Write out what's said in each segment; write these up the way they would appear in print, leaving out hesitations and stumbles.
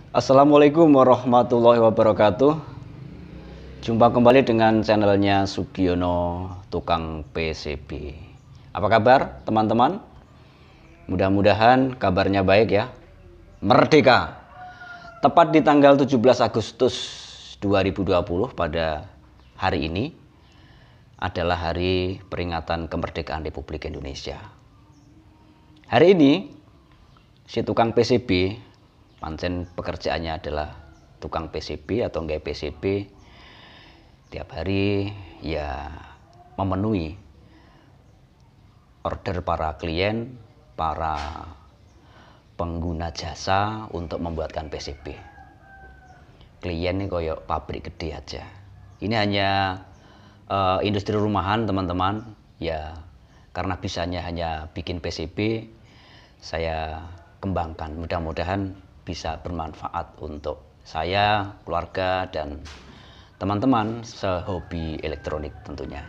Assalamualaikum warahmatullahi wabarakatuh. Jumpa kembali dengan channelnya Sugiono Tukang PCB. Apa kabar teman-teman? Mudah-mudahan kabarnya baik ya. Merdeka. Tepat di tanggal 17 Agustus 2020 pada hari ini adalah hari peringatan kemerdekaan Republik Indonesia. Hari ini si tukang PCB, pancen pekerjaannya adalah tukang PCB atau nggak PCB, tiap hari ya memenuhi order para klien, para pengguna jasa untuk membuatkan PCB. Klien ini koyok pabrik gede aja. Ini hanya industri rumahan teman-teman ya, karena bisanya hanya bikin PCB, saya kembangkan. Mudah-mudahan bisa bermanfaat untuk saya, keluarga, dan teman-teman sehobi elektronik tentunya.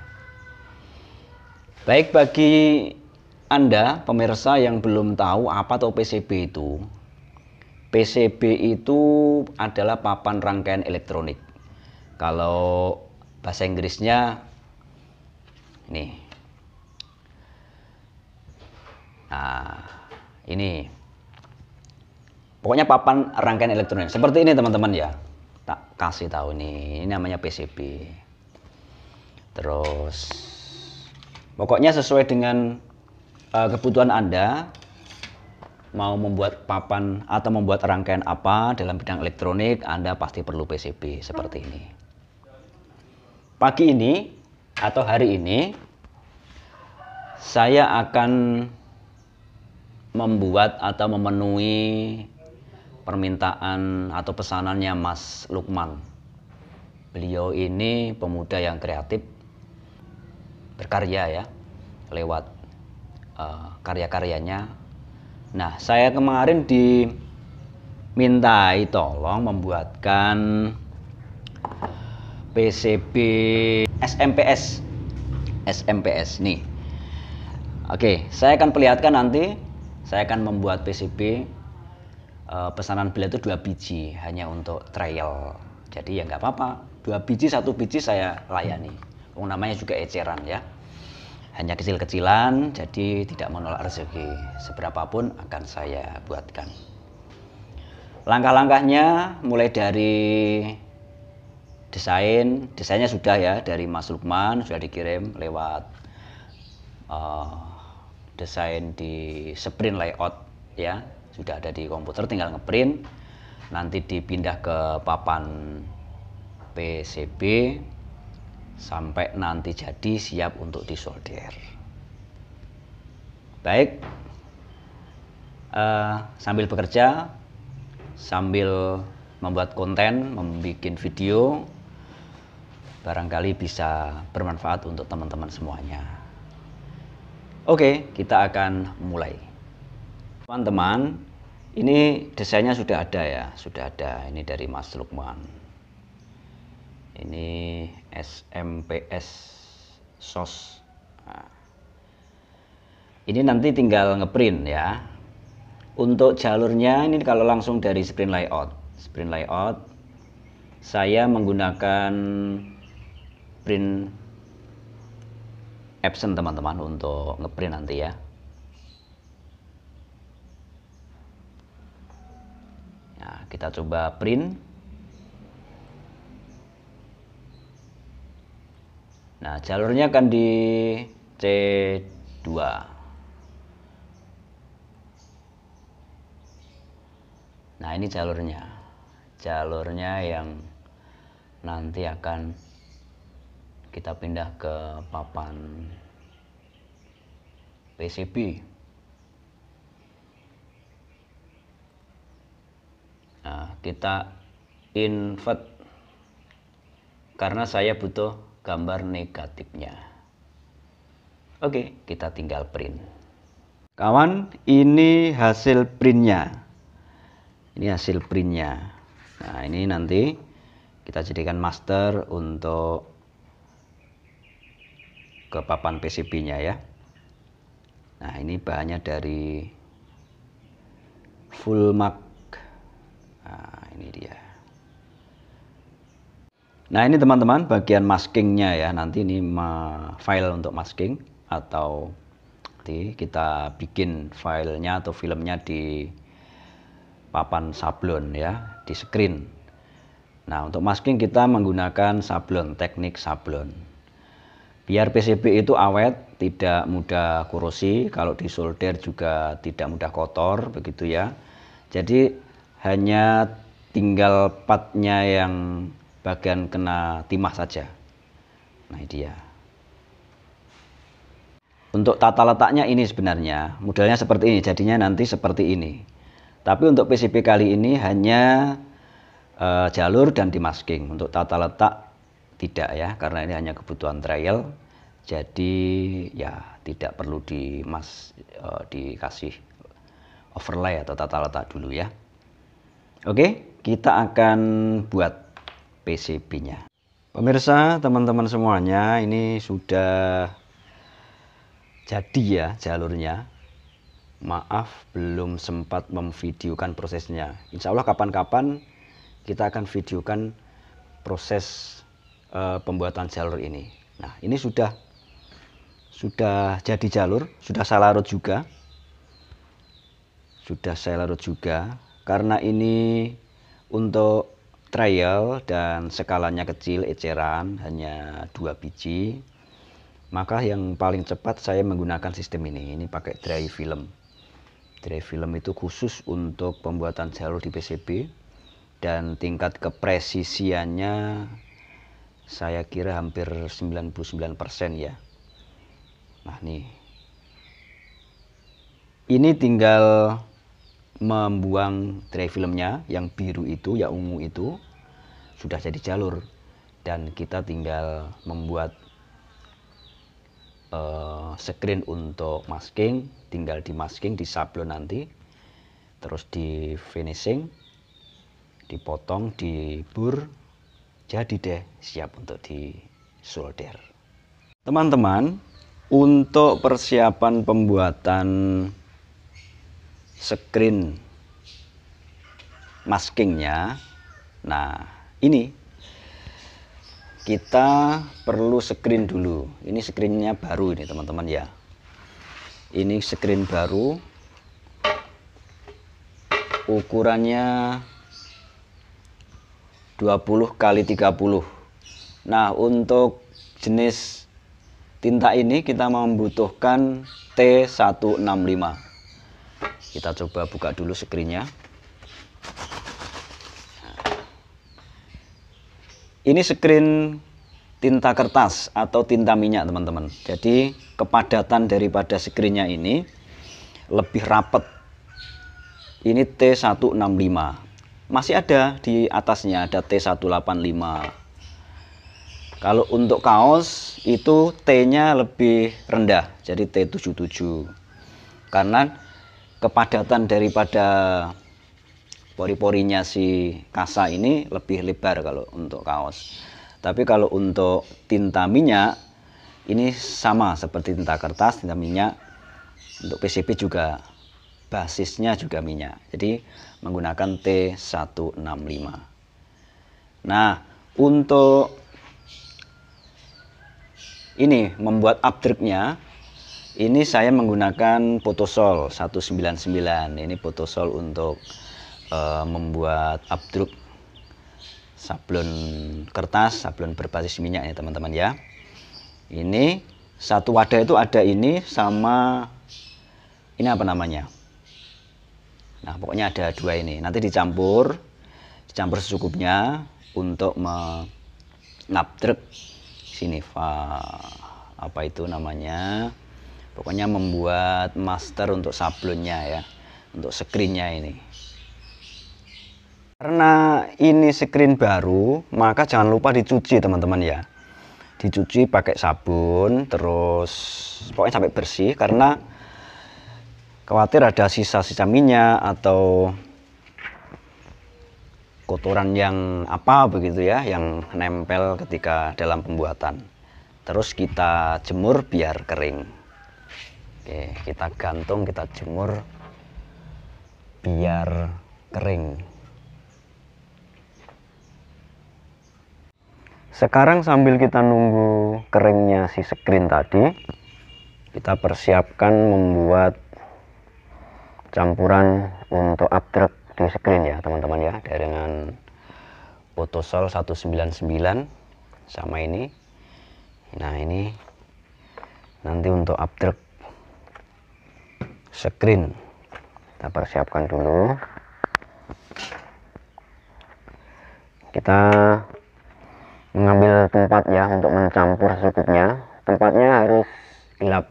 Baik, bagi Anda pemirsa yang belum tahu apa tuh PCB itu. PCB itu adalah papan rangkaian elektronik. Kalau bahasa Inggrisnya nih. Nah, ini pokoknya papan rangkaian elektronik seperti ini teman-teman ya. Tak kasih tahu nih, ini namanya PCB. Terus pokoknya sesuai dengan kebutuhan Anda, mau membuat papan atau membuat rangkaian apa dalam bidang elektronik, Anda pasti perlu PCB seperti ini. Pagi ini atau hari ini saya akan membuat atau memenuhi permintaan atau pesanannya Mas Lukman. Beliau ini pemuda yang kreatif, berkarya ya, lewat karya-karyanya. Nah, saya kemarin dimintai tolong membuatkan PCB SMPS nih. Oke, saya akan perlihatkan nanti. Saya akan membuat PCB. Pesanan beliau itu 2 biji hanya untuk trial. Jadi ya nggak apa-apa, 2 biji, 1 biji saya layani. Namanya juga eceran ya. Hanya kecil-kecilan, jadi tidak menolak rezeki. Seberapapun akan saya buatkan. Langkah-langkahnya mulai dari desainnya sudah ya, dari Mas Lukman sudah dikirim lewat desain di sprint layout ya, sudah ada di komputer, tinggal ngeprint, nanti dipindah ke papan PCB sampai nanti jadi siap untuk disolder. Baik, sambil bekerja, sambil membuat konten, membuat video, barangkali bisa bermanfaat untuk teman-teman semuanya. Oke, kita akan mulai. Teman-teman, ini desainnya sudah ada ya, sudah ada. Ini dari Mas Lukman. Ini SMPS SOS. Nah, ini nanti tinggal ngeprint ya. Untuk jalurnya ini kalau langsung dari sprint layout, saya menggunakan print Epson teman-teman untuk ngeprint nanti ya. Nah, kita coba print. Nah, jalurnya akan di C2. Nah, ini jalurnya. Jalurnya yang nanti akan kita pindah ke papan PCB. Nah, kita invert karena saya butuh gambar negatifnya. Oke, kita tinggal print. Kawan, ini hasil printnya. Ini hasil printnya. Nah, ini nanti kita jadikan master untuk ke papan PCB-nya ya. Nah, ini bahannya dari full mark. Nah, ini dia. Nah ini teman-teman bagian maskingnya ya, nanti ini file untuk masking atau nanti kita bikin filenya atau filmnya di papan sablon ya, di screen. Nah untuk masking kita menggunakan sablon, teknik sablon. Biar PCB itu awet, tidak mudah korosi, kalau disolder juga tidak mudah kotor, begitu ya. Jadi hanya tinggal partnya yang bagian kena timah saja. Nah ini dia. Untuk tata letaknya ini sebenarnya, modelnya seperti ini, jadinya nanti seperti ini. Tapi untuk PCB kali ini hanya jalur dan dimasking. Untuk tata letak tidak ya, karena ini hanya kebutuhan trial, jadi ya tidak perlu dikasih overlay atau tata letak dulu ya. Oke, kita akan buat PCB-nya. Pemirsa, teman-teman semuanya, ini sudah jadi ya jalurnya. Maaf belum sempat memvideokan prosesnya. Insya Allah kapan-kapan kita akan videokan proses pembuatan jalur ini. Nah ini sudah jadi jalur, sudah saya larut juga. Karena ini untuk trial dan skalanya kecil, eceran hanya 2 biji, maka yang paling cepat saya menggunakan sistem ini pakai dry film. Dry film itu khusus untuk pembuatan jalur di PCB dan tingkat kepresisiannya saya kira hampir 99% ya. Nah nih, ini tinggal membuang dry filmnya yang biru itu, yang ungu itu sudah jadi jalur, dan kita tinggal membuat screen untuk masking, tinggal di masking, di sablon nanti, terus di finishing, dipotong, dibur, jadi deh siap untuk di solder. Teman-teman, untuk persiapan pembuatan screen maskingnya, nah ini kita perlu screen dulu. Ini screennya baru ini teman-teman ya. Ini screen baru, ukurannya 20 kali 30. Nah untuk jenis tinta ini kita membutuhkan T165. Kita coba buka dulu screennya. Ini screen tinta kertas atau tinta minyak teman-teman. Jadi kepadatan daripada screennya ini lebih rapat. Ini T165. Masih ada di atasnya, ada T185. Kalau untuk kaos itu T-nya lebih rendah, jadi T77. Karena kepadatan daripada pori-porinya si kasa ini lebih lebar kalau untuk kaos. Tapi kalau untuk tinta minyak ini sama seperti tinta kertas, tinta minyak. Untuk PCB juga basisnya juga minyak. Jadi menggunakan T165. Nah, untuk ini membuat updruk-nya, ini saya menggunakan Photosol 199. Ini Photosol untuk membuat updruk sablon kertas, sablon berbasis minyak ya teman-teman ya. Ini satu wadah itu ada ini sama ini apa namanya? Nah pokoknya ada dua ini. Nanti dicampur secukupnya untuk mengupdruk sini apa itu namanya? Pokoknya membuat master untuk sablonnya ya, untuk screennya ini. Karena ini screen baru, maka jangan lupa dicuci teman-teman ya. Dicuci pakai sabun, terus pokoknya sampai bersih, karena khawatir ada sisa-sisa minyak atau kotoran yang apa begitu ya, yang nempel ketika dalam pembuatan. Terus kita jemur biar kering. Oke, kita gantung, kita jemur biar kering. Sekarang sambil kita nunggu keringnya si screen tadi, kita persiapkan membuat campuran untuk updrag di screen ya teman-teman ya, dengan Photosol 199 sama ini. Nah ini nanti untuk updrag screen kita persiapkan dulu. Kita mengambil tempat ya untuk mencampur secukupnya. Tempatnya harus gelap,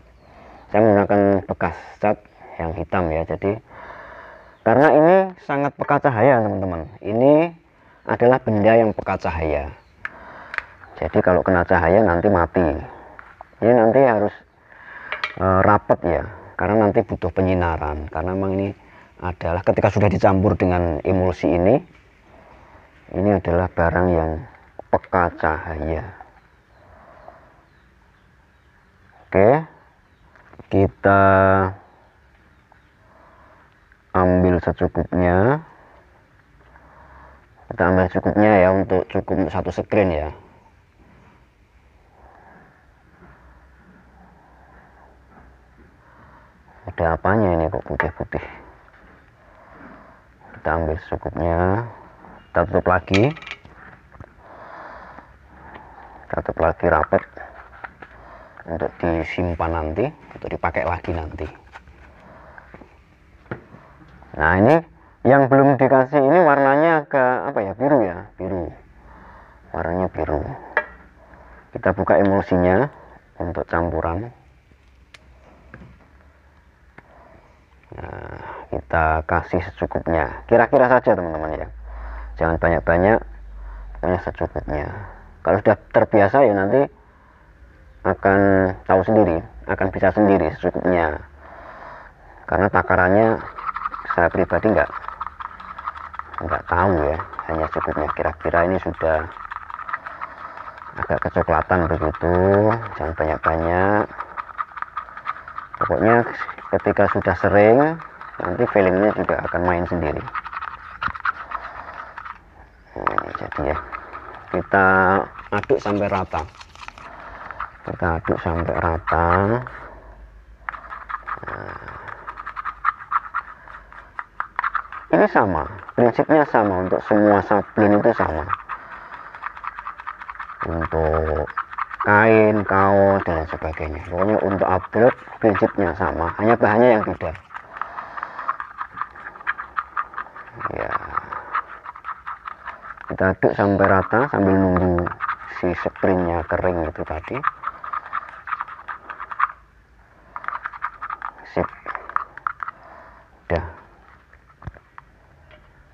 saya menggunakan bekas cat yang hitam ya, jadi karena ini sangat peka cahaya teman-teman. Ini adalah benda yang peka cahaya, jadi kalau kena cahaya nanti mati. Ini nanti harus rapat ya, karena nanti butuh penyinaran, karena memang ini adalah ketika sudah dicampur dengan emulsi ini adalah barang yang peka cahaya. Oke, kita ambil secukupnya. Kita ambil cukupnya ya, untuk cukup untuk satu screen ya. Ada apanya ini kok putih-putih? Kita ambil secukupnya, kita tutup lagi. Kita tutup lagi rapat untuk disimpan nanti, untuk dipakai lagi nanti. Nah ini yang belum dikasih ini warnanya agak apa ya, biru ya, biru, warnanya biru. Kita buka emulsinya untuk campuran. Nah kita kasih secukupnya, kira-kira saja teman-teman ya, jangan banyak-banyak, pokoknya secukupnya. Kalau sudah terbiasa ya nanti akan tahu sendiri, akan bisa sendiri secukupnya, karena takarannya saya pribadi nggak tahu ya, hanya secukupnya. Kira-kira ini sudah agak kecoklatan begitu, jangan banyak-banyak. Pokoknya ketika sudah sering nanti feelingnya juga akan main sendiri. Nah, jadi ya kita aduk sampai rata. Kita aduk sampai rata. Nah, ini sama, prinsipnya sama untuk semua sablon, itu sama. Untuk kain, kaos dan sebagainya. Pokoknya untuk updrag prinsipnya sama, hanya bahannya yang beda. Ya. Kita aduk sampai rata sambil nunggu si screennya kering itu tadi. Sip. Udah.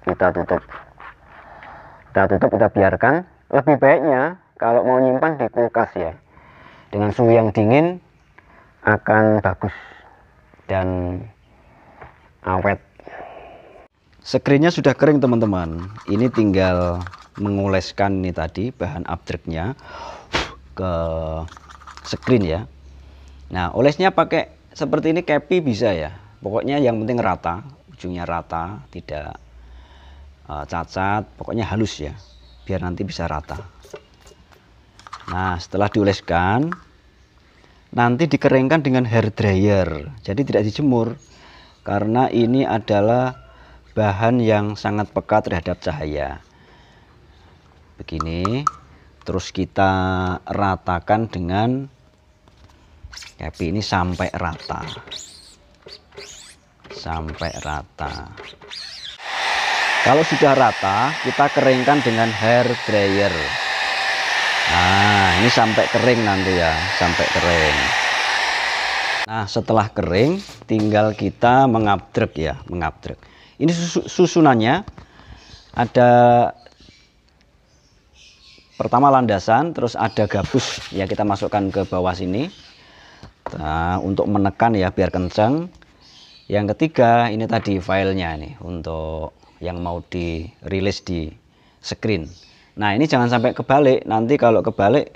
Kita tutup, kita biarkan. Lebih baiknya kalau mau nyimpan di kulkas ya, dengan suhu yang dingin akan bagus dan awet. Screennya sudah kering teman-teman, ini tinggal mengoleskan ini tadi bahan updragnya ke screen ya. Nah olesnya pakai seperti ini, kepi bisa ya, pokoknya yang penting rata, ujungnya rata, tidak cacat, pokoknya halus ya, biar nanti bisa rata. Nah setelah dioleskan nanti dikeringkan dengan hair dryer, jadi tidak dijemur, karena ini adalah bahan yang sangat peka terhadap cahaya. Begini, terus kita ratakan dengan kepi ini sampai rata, sampai rata. Kalau sudah rata, kita keringkan dengan hair dryer. Nah, ini sampai kering nanti ya, sampai kering. Nah, setelah kering, tinggal kita mengupdrag ya, mengupdrag. Ini susunannya ada pertama landasan, terus ada gabus ya, kita masukkan ke bawah sini. Nah, untuk menekan ya, biar kencang. Yang ketiga ini tadi filenya nih, untuk yang mau dirilis di screen. Nah ini jangan sampai kebalik, nanti kalau kebalik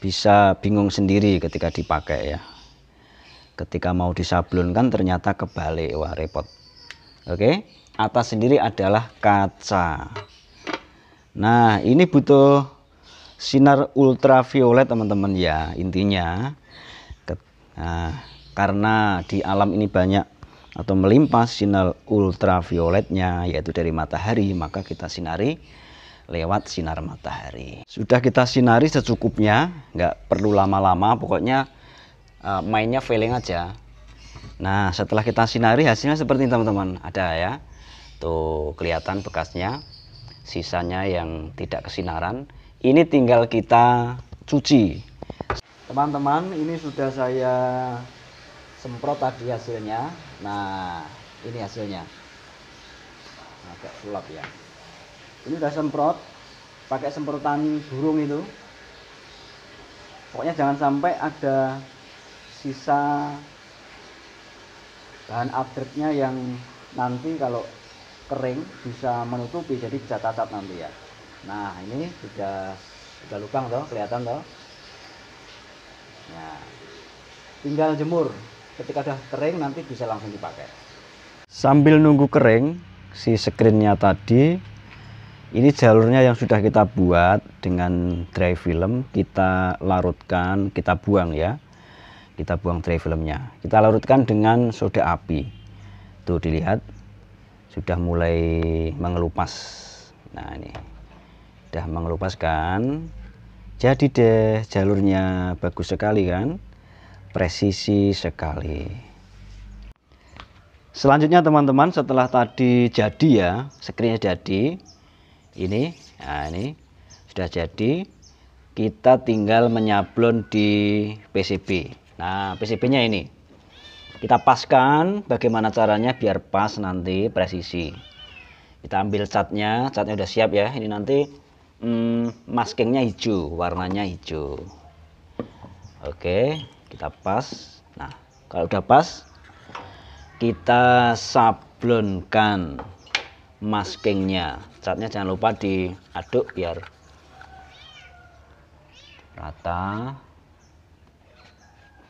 bisa bingung sendiri ketika dipakai ya, ketika mau disablonkan ternyata kebalik, wah repot. Oke, atas sendiri adalah kaca. Nah ini butuh sinar ultraviolet teman-teman ya, intinya karena di alam ini banyak atau melimpah sinar ultravioletnya, yaitu dari matahari, maka kita sinari lewat sinar matahari. Sudah kita sinari secukupnya, nggak perlu lama-lama, pokoknya mainnya feeling aja. Nah, setelah kita sinari hasilnya seperti ini teman-teman, ada ya, tuh kelihatan bekasnya, sisanya yang tidak kesinaran. Ini tinggal kita cuci. Teman-teman, ini sudah saya semprot tadi hasilnya. Nah, ini hasilnya. Agak sulap ya. Ini udah semprot pakai semprotan burung itu. Pokoknya jangan sampai ada sisa bahan upgrade-nya yang nanti kalau kering bisa menutupi, jadi bisa cacat nanti ya. Nah, ini sudah lubang toh, kelihatan toh. Nah, tinggal jemur. Ketika udah kering nanti bisa langsung dipakai. Sambil nunggu kering si screennya tadi, ini jalurnya yang sudah kita buat dengan dry film, kita larutkan, kita buang ya. Kita buang dry filmnya. Kita larutkan dengan soda api. Tuh dilihat, sudah mulai mengelupas. Nah ini, sudah mengelupas kan. Jadi deh jalurnya bagus sekali kan, presisi sekali. Selanjutnya teman-teman, setelah tadi jadi ya, screennya jadi, ini, nah ini sudah jadi, kita tinggal menyablon di PCB. Nah PCB-nya ini, kita paskan. Bagaimana caranya biar pas nanti presisi? Kita ambil catnya udah siap ya. Ini nanti maskingnya hijau, warnanya hijau. Oke, kita pas. Nah, kalau udah pas, kita sablonkan maskingnya. Catnya jangan lupa diaduk biar rata.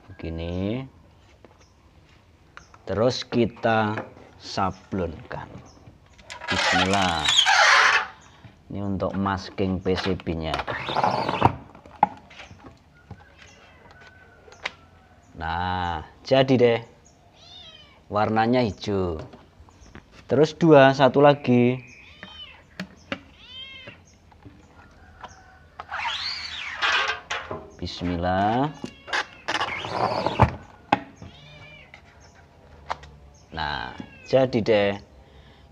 Begini. Terus kita sablonkan. Bismillah. Ini untuk masking PCB-nya. Nah, jadi deh. Warnanya hijau. Terus satu lagi. Bismillah. Nah, jadi deh.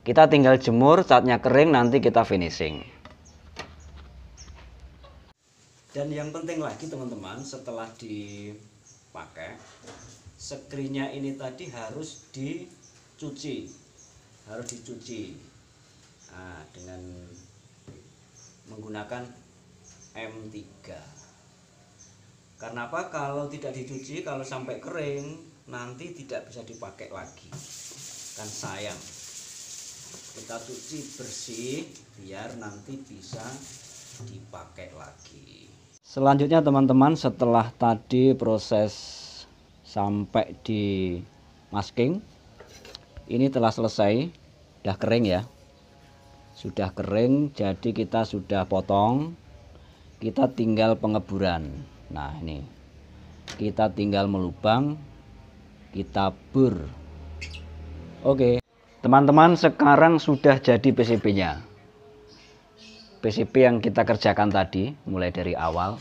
Kita tinggal jemur, catnya kering, nanti kita finishing. Dan yang penting lagi teman-teman, setelah dipakai, screennya ini tadi harus dicuci. Nah, dengan menggunakan M3. Karena apa? Kalau tidak dicuci, kalau sampai kering, nanti tidak bisa dipakai lagi. Kan sayang. Kita cuci bersih biar nanti bisa dipakai lagi. Selanjutnya teman-teman, setelah tadi proses sampai di masking, ini telah selesai, sudah kering ya. Sudah kering, jadi kita sudah potong. Kita tinggal pengeburan. Nah, ini. Kita tinggal melubang, kita bur. Oke. Teman-teman, sekarang sudah jadi PCB-nya. PCB yang kita kerjakan tadi, mulai dari awal,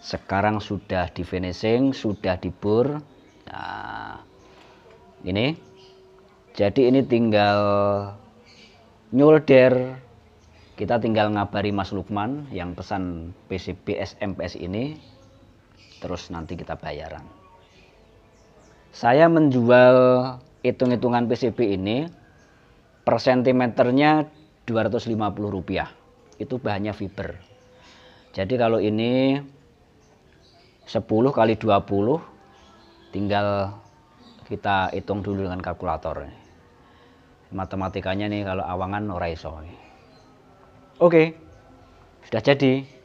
sekarang sudah di finishing, sudah dibur. Nah, ini. Jadi ini tinggal nyolder. Kita tinggal ngabari Mas Lukman yang pesan PCB SMPS ini. Terus nanti kita bayaran. Saya menjual hitung-hitungan PCB ini per sentimeternya Rp250. Itu bahannya fiber. Jadi kalau ini 10 kali 20, tinggal kita hitung dulu dengan kalkulator. Matematikanya nih kalau awangan ora iso. Oke, sudah jadi.